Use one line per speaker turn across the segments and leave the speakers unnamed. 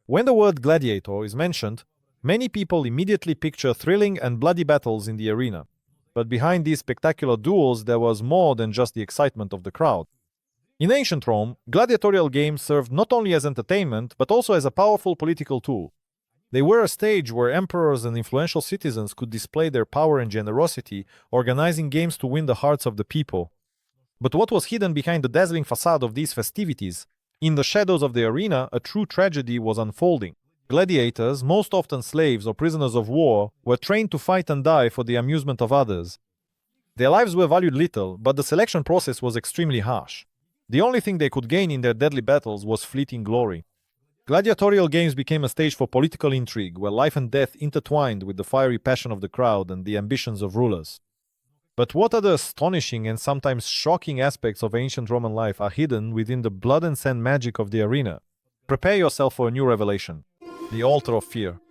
When the word gladiator is mentioned, many people immediately picture thrilling and bloody battles in the arena. But behind these spectacular duels, there was more than just the excitement of the crowd. In ancient Rome, gladiatorial games served not only as entertainment, but also as a powerful political tool. They were a stage where emperors and influential citizens could display their power and generosity, organizing games to win the hearts of the people. But what was hidden behind the dazzling facade of these festivities? In the shadows of the arena, a true tragedy was unfolding. Gladiators, most often slaves or prisoners of war, were trained to fight and die for the amusement of others. Their lives were valued little, but the selection process was extremely harsh. The only thing they could gain in their deadly battles was fleeting glory. Gladiatorial games became a stage for political intrigue, where life and death intertwined with the fiery passion of the crowd and the ambitions of rulers. But what other astonishing and sometimes shocking aspects of ancient Roman life are hidden within the blood and sand magic of the arena? Prepare yourself for a new revelation: the altar of fear.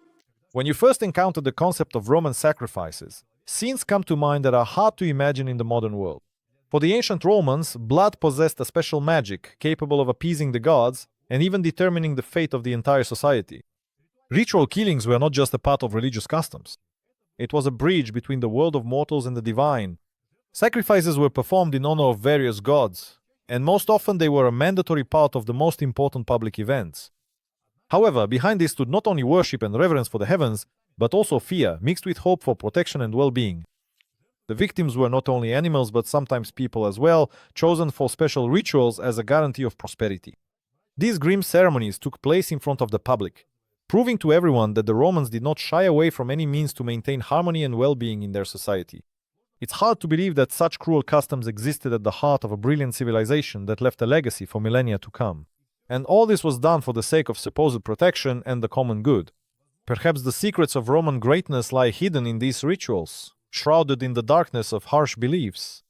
When you first encounter the concept of Roman sacrifices, scenes come to mind that are hard to imagine in the modern world. For the ancient Romans, blood possessed a special magic capable of appeasing the gods and even determining the fate of the entire society. Ritual killings were not just a part of religious customs. It was a bridge between the world of mortals and the divine. Sacrifices were performed in honor of various gods, and most often they were a mandatory part of the most important public events. However, behind this stood not only worship and reverence for the heavens, but also fear, mixed with hope for protection and well-being. The victims were not only animals, but sometimes people as well, chosen for special rituals as a guarantee of prosperity. These grim ceremonies took place in front of the public, proving to everyone that the Romans did not shy away from any means to maintain harmony and well-being in their society. It's hard to believe that such cruel customs existed at the heart of a brilliant civilization that left a legacy for millennia to come. And all this was done for the sake of supposed protection and the common good. Perhaps the secrets of Roman greatness lie hidden in these rituals, shrouded in the darkness of harsh beliefs.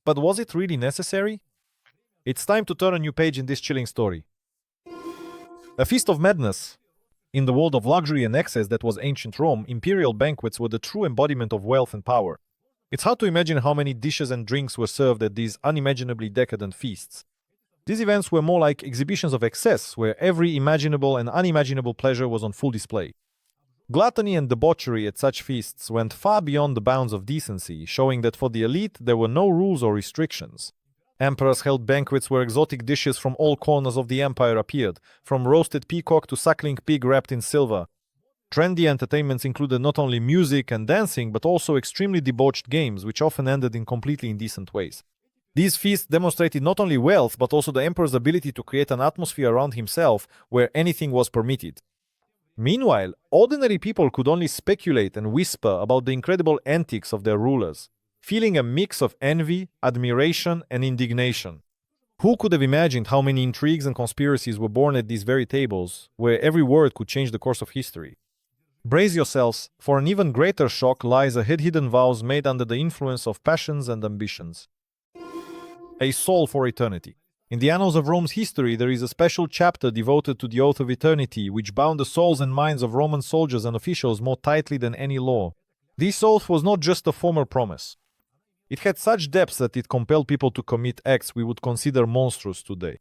But was it really necessary? It's time to turn a new page in this chilling story. A feast of madness. In the world of luxury and excess that was ancient Rome, imperial banquets were the true embodiment of wealth and power. It's hard to imagine how many dishes and drinks were served at these unimaginably decadent feasts. These events were more like exhibitions of excess, where every imaginable and unimaginable pleasure was on full display. Gluttony and debauchery at such feasts went far beyond the bounds of decency, showing that for the elite there were no rules or restrictions. Emperors held banquets where exotic dishes from all corners of the empire appeared, from roasted peacock to suckling pig wrapped in silver. Trendy entertainments included not only music and dancing, but also extremely debauched games, which often ended in completely indecent ways. These feasts demonstrated not only wealth, but also the emperor's ability to create an atmosphere around himself where anything was permitted. Meanwhile, ordinary people could only speculate and whisper about the incredible antics of their rulers, feeling a mix of envy, admiration, and indignation. Who could have imagined how many intrigues and conspiracies were born at these very tables, where every word could change the course of history? Brace yourselves, for an even greater shock lies ahead: hidden vows made under the influence of passions and ambitions. A soul for eternity. In the annals of Rome's history, there is a special chapter devoted to the oath of eternity, which bound the souls and minds of Roman soldiers and officials more tightly than any law. This oath was not just a formal promise. It had such depths that it compelled people to commit acts we would consider monstrous today.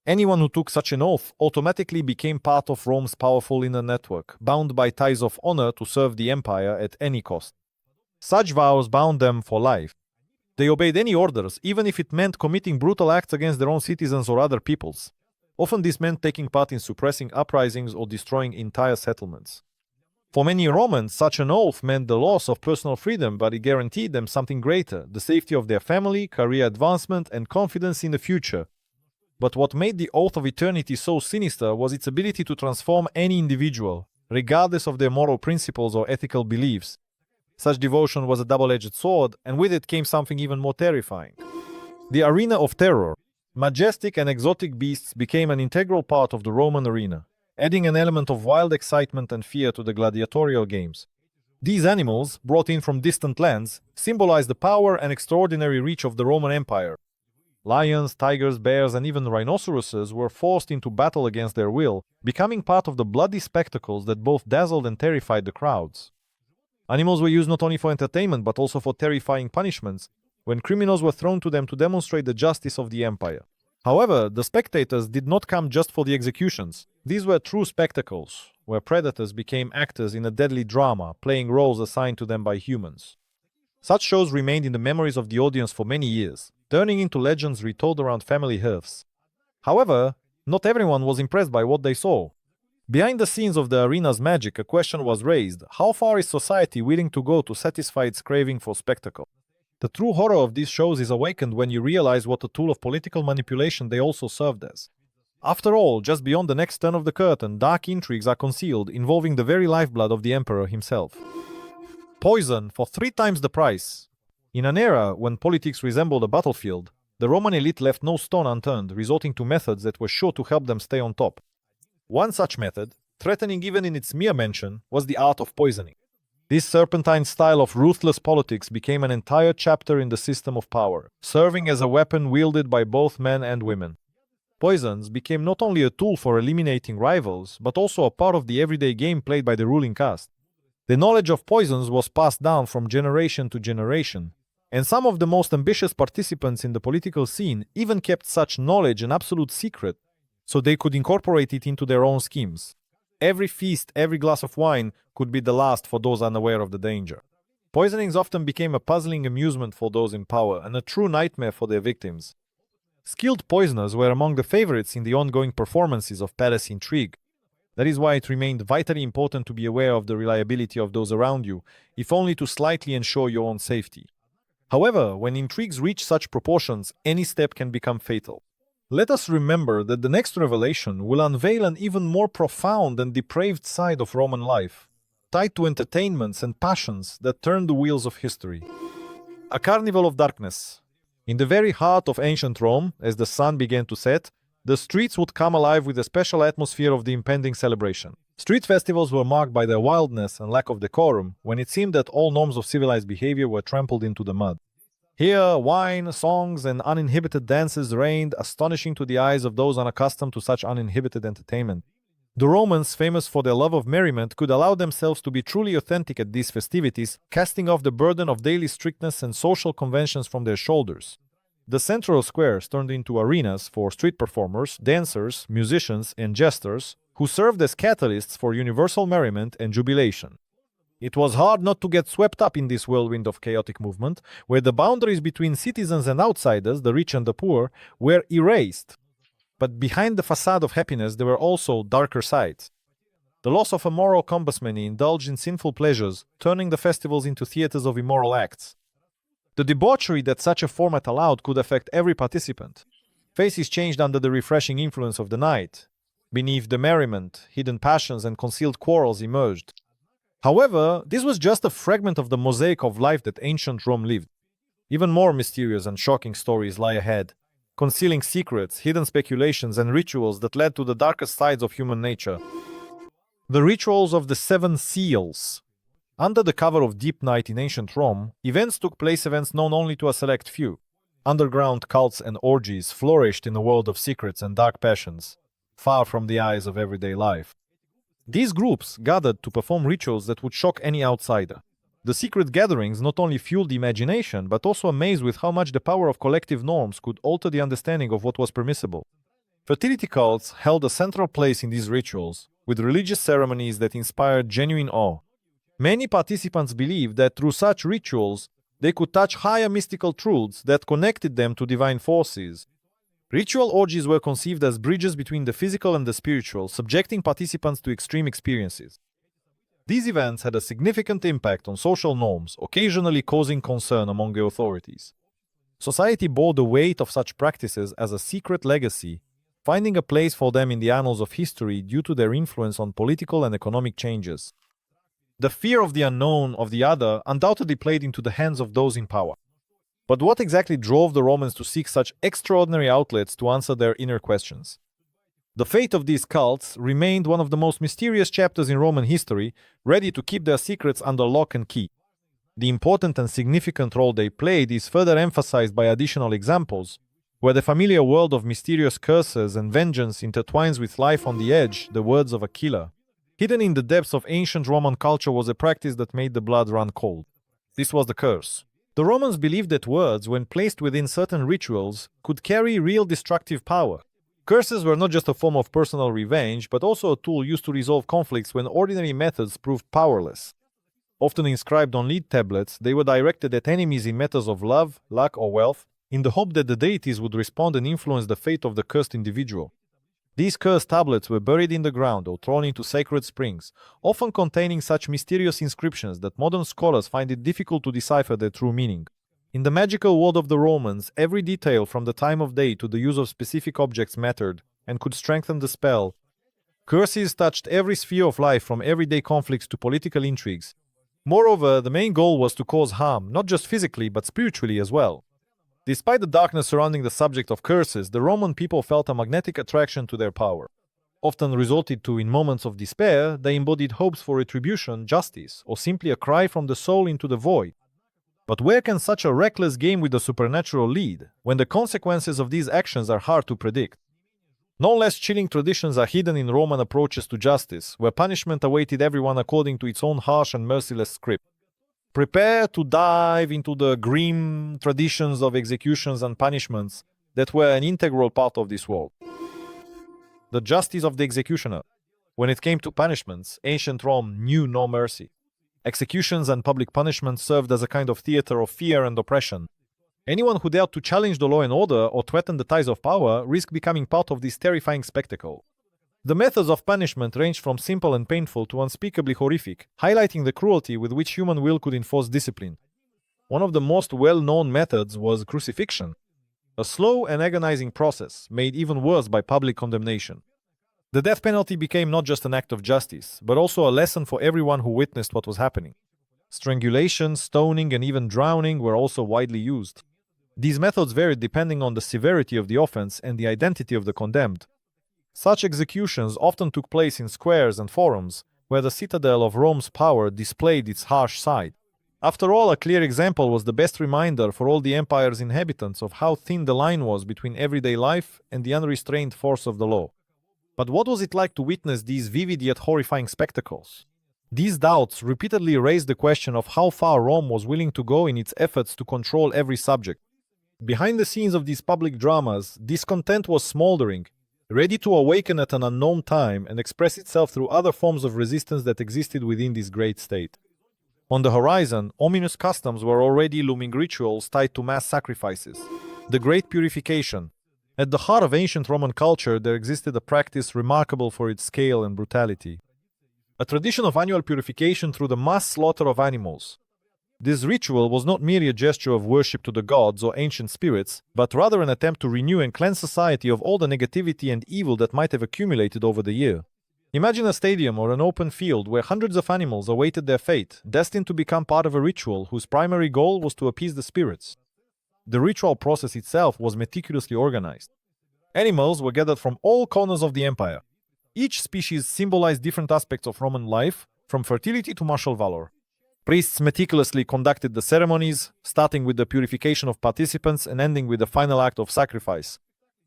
Anyone who took such an oath automatically became part of Rome's powerful inner network, bound by ties of honor to serve the empire at any cost. Such vows bound them for life. They obeyed any orders, even if it meant committing brutal acts against their own citizens or other peoples. Often this meant taking part in suppressing uprisings or destroying entire settlements. For many Romans, such an oath meant the loss of personal freedom, but it guaranteed them something greater: the safety of their family, career advancement, and confidence in the future. But what made the Oath of Eternity so sinister was its ability to transform any individual, regardless of their moral principles or ethical beliefs. Such devotion was a double-edged sword, and with it came something even more terrifying. The arena of terror. Majestic and exotic beasts became an integral part of the Roman arena, adding an element of wild excitement and fear to the gladiatorial games. These animals, brought in from distant lands, symbolized the power and extraordinary reach of the Roman Empire. Lions, tigers, bears, and even rhinoceroses were forced into battle against their will, becoming part of the bloody spectacles that both dazzled and terrified the crowds. Animals were used not only for entertainment, but also for terrifying punishments, when criminals were thrown to them to demonstrate the justice of the empire. However, the spectators did not come just for the executions. These were true spectacles, where predators became actors in a deadly drama, playing roles assigned to them by humans. Such shows remained in the memories of the audience for many years, turning into legends retold around family hearths. However, not everyone was impressed by what they saw. Behind the scenes of the arena's magic, a question was raised: how far is society willing to go to satisfy its craving for spectacle? The true horror of these shows is awakened when you realize what a tool of political manipulation they also served as. After all, just beyond the next turn of the curtain, dark intrigues are concealed, involving the very lifeblood of the emperor himself. Poison for 3 times the price. In an era when politics resembled a battlefield, the Roman elite left no stone unturned, resorting to methods that were sure to help them stay on top. One such method, threatening even in its mere mention, was the art of poisoning. This serpentine style of ruthless politics became an entire chapter in the system of power, serving as a weapon wielded by both men and women. Poisons became not only a tool for eliminating rivals, but also a part of the everyday game played by the ruling caste. The knowledge of poisons was passed down from generation to generation, and some of the most ambitious participants in the political scene even kept such knowledge an absolute secret, so they could incorporate it into their own schemes. Every feast, every glass of wine could be the last for those unaware of the danger. Poisonings often became a puzzling amusement for those in power and a true nightmare for their victims. Skilled poisoners were among the favorites in the ongoing performances of palace intrigue. That is why it remained vitally important to be aware of the reliability of those around you, if only to slightly ensure your own safety. However, when intrigues reach such proportions, any step can become fatal. Let us remember that the next revelation will unveil an even more profound and depraved side of Roman life, tied to entertainments and passions that turn the wheels of history. A carnival of darkness. In the very heart of ancient Rome, as the sun began to set, the streets would come alive with a special atmosphere of the impending celebration. Street festivals were marked by their wildness and lack of decorum, when it seemed that all norms of civilized behavior were trampled into the mud. Here, wine, songs, and uninhibited dances reigned, astonishing to the eyes of those unaccustomed to such uninhibited entertainment. The Romans, famous for their love of merriment, could allow themselves to be truly authentic at these festivities, casting off the burden of daily strictness and social conventions from their shoulders. The central squares turned into arenas for street performers, dancers, musicians, and jesters, who served as catalysts for universal merriment and jubilation. It was hard not to get swept up in this whirlwind of chaotic movement, where the boundaries between citizens and outsiders, the rich and the poor, were erased. But behind the facade of happiness there were also darker sides. The loss of a moral compass, many indulged in sinful pleasures, turning the festivals into theaters of immoral acts. The debauchery that such a format allowed could affect every participant. Faces changed under the refreshing influence of the night. Beneath the merriment, hidden passions and concealed quarrels emerged. However, this was just a fragment of the mosaic of life that ancient Rome lived. Even more mysterious and shocking stories lie ahead, concealing secrets, hidden speculations, and rituals that led to the darkest sides of human nature. The rituals of the 7 seals. Under the cover of deep night in ancient Rome, events known only to a select few. Underground cults and orgies flourished in a world of secrets and dark passions, far from the eyes of everyday life. These groups gathered to perform rituals that would shock any outsider. The secret gatherings not only fueled the imagination, but also amazed with how much the power of collective norms could alter the understanding of what was permissible. Fertility cults held a central place in these rituals, with religious ceremonies that inspired genuine awe. Many participants believed that through such rituals, they could touch higher mystical truths that connected them to divine forces. Ritual orgies were conceived as bridges between the physical and the spiritual, subjecting participants to extreme experiences. These events had a significant impact on social norms, occasionally causing concern among the authorities. Society bore the weight of such practices as a secret legacy, finding a place for them in the annals of history due to their influence on political and economic changes. The fear of the unknown, of the other, undoubtedly played into the hands of those in power. But what exactly drove the Romans to seek such extraordinary outlets to answer their inner questions? The fate of these cults remained one of the most mysterious chapters in Roman history, ready to keep their secrets under lock and key. The important and significant role they played is further emphasized by additional examples, where the familiar world of mysterious curses and vengeance intertwines with life on the edge, the words of a killer. Hidden in the depths of ancient Roman culture was a practice that made the blood run cold. This was the curse. The Romans believed that words, when placed within certain rituals, could carry real destructive power. Curses were not just a form of personal revenge, but also a tool used to resolve conflicts when ordinary methods proved powerless. Often inscribed on lead tablets, they were directed at enemies in matters of love, luck, or wealth, in the hope that the deities would respond and influence the fate of the cursed individual. These cursed tablets were buried in the ground or thrown into sacred springs, often containing such mysterious inscriptions that modern scholars find it difficult to decipher their true meaning. In the magical world of the Romans, every detail from the time of day to the use of specific objects mattered and could strengthen the spell. Curses touched every sphere of life, from everyday conflicts to political intrigues. Moreover, the main goal was to cause harm, not just physically but spiritually as well. Despite the darkness surrounding the subject of curses, the Roman people felt a magnetic attraction to their power. Often resorted to in moments of despair, they embodied hopes for retribution, justice, or simply a cry from the soul into the void. But where can such a reckless game with the supernatural lead, when the consequences of these actions are hard to predict? No less chilling traditions are hidden in Roman approaches to justice, where punishment awaited everyone according to its own harsh and merciless script. Prepare to dive into the grim traditions of executions and punishments that were an integral part of this world. The justice of the executioner. When it came to punishments, ancient Rome knew no mercy. Executions and public punishment served as a kind of theater of fear and oppression. Anyone who dared to challenge the law and order or threaten the ties of power risked becoming part of this terrifying spectacle. The methods of punishment ranged from simple and painful to unspeakably horrific, highlighting the cruelty with which human will could enforce discipline. One of the most well-known methods was crucifixion, a slow and agonizing process made even worse by public condemnation. The death penalty became not just an act of justice, but also a lesson for everyone who witnessed what was happening. Strangulation, stoning, and even drowning were also widely used. These methods varied depending on the severity of the offense and the identity of the condemned. Such executions often took place in squares and forums, where the citadel of Rome's power displayed its harsh side. After all, a clear example was the best reminder for all the empire's inhabitants of how thin the line was between everyday life and the unrestrained force of the law. But what was it like to witness these vivid yet horrifying spectacles? These doubts repeatedly raised the question of how far Rome was willing to go in its efforts to control every subject. Behind the scenes of these public dramas, discontent was smoldering, ready to awaken at an unknown time and express itself through other forms of resistance that existed within this great state. On the horizon, ominous customs were already looming, rituals tied to mass sacrifices. The Great Purification. At the heart of ancient Roman culture, there existed a practice remarkable for its scale and brutality. A tradition of annual purification through the mass slaughter of animals. This ritual was not merely a gesture of worship to the gods or ancient spirits, but rather an attempt to renew and cleanse society of all the negativity and evil that might have accumulated over the year. Imagine a stadium or an open field where hundreds of animals awaited their fate, destined to become part of a ritual whose primary goal was to appease the spirits. The ritual process itself was meticulously organized. Animals were gathered from all corners of the empire. Each species symbolized different aspects of Roman life, from fertility to martial valor. Priests meticulously conducted the ceremonies, starting with the purification of participants and ending with the final act of sacrifice.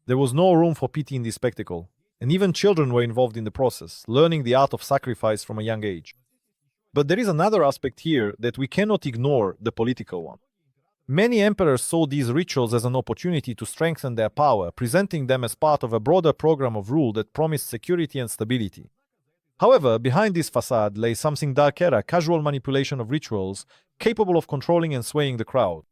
There was no room for pity in this spectacle, and even children were involved in the process, learning the art of sacrifice from a young age. But there is another aspect here that we cannot ignore, the political one. Many emperors saw these rituals as an opportunity to strengthen their power, presenting them as part of a broader program of rule that promised security and stability. However, behind this facade lay something darker, a casual manipulation of rituals, capable of controlling and swaying the crowd.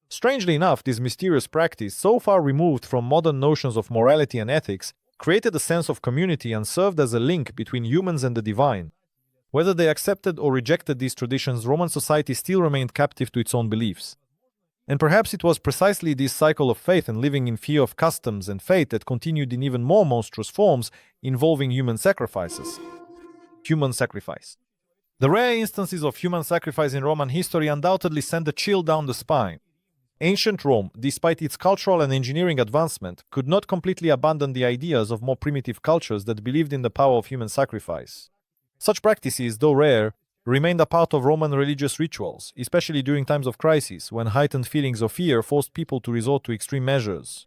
Strangely enough, this mysterious practice, so far removed from modern notions of morality and ethics, created a sense of community and served as a link between humans and the divine. Whether they accepted or rejected these traditions, Roman society still remained captive to its own beliefs. And perhaps it was precisely this cycle of faith and living in fear of customs and fate that continued in even more monstrous forms, involving human sacrifices. Human sacrifice. The rare instances of human sacrifice in Roman history undoubtedly send a chill down the spine. Ancient Rome, despite its cultural and engineering advancement, could not completely abandon the ideas of more primitive cultures that believed in the power of human sacrifice. Such practices, though rare, remained a part of Roman religious rituals, especially during times of crisis, when heightened feelings of fear forced people to resort to extreme measures.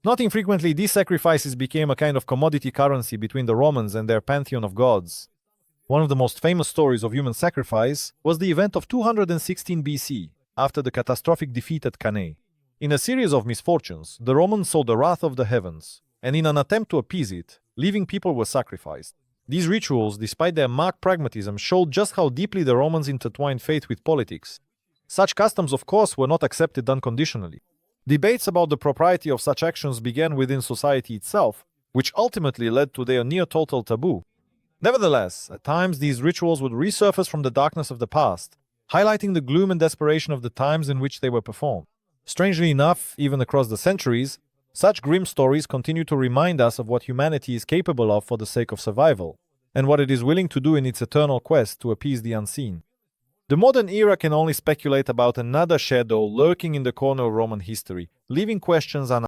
Not infrequently, these sacrifices became a kind of commodity currency between the Romans and their pantheon of gods. One of the most famous stories of human sacrifice was the event of 216 BC, after the catastrophic defeat at Cannae. In a series of misfortunes, the Romans saw the wrath of the heavens, and in an attempt to appease it, living people were sacrificed. These rituals, despite their marked pragmatism, showed just how deeply the Romans intertwined faith with politics. Such customs, of course, were not accepted unconditionally. Debates about the propriety of such actions began within society itself, which ultimately led to their near-total taboo. Nevertheless, at times these rituals would resurface from the darkness of the past, highlighting the gloom and desperation of the times in which they were performed. Strangely enough, even across the centuries, such grim stories continue to remind us of what humanity is capable of for the sake of survival, and what it is willing to do in its eternal quest to appease the unseen. The modern era can only speculate about another shadow lurking in the corner of Roman history, leaving questions unanswered.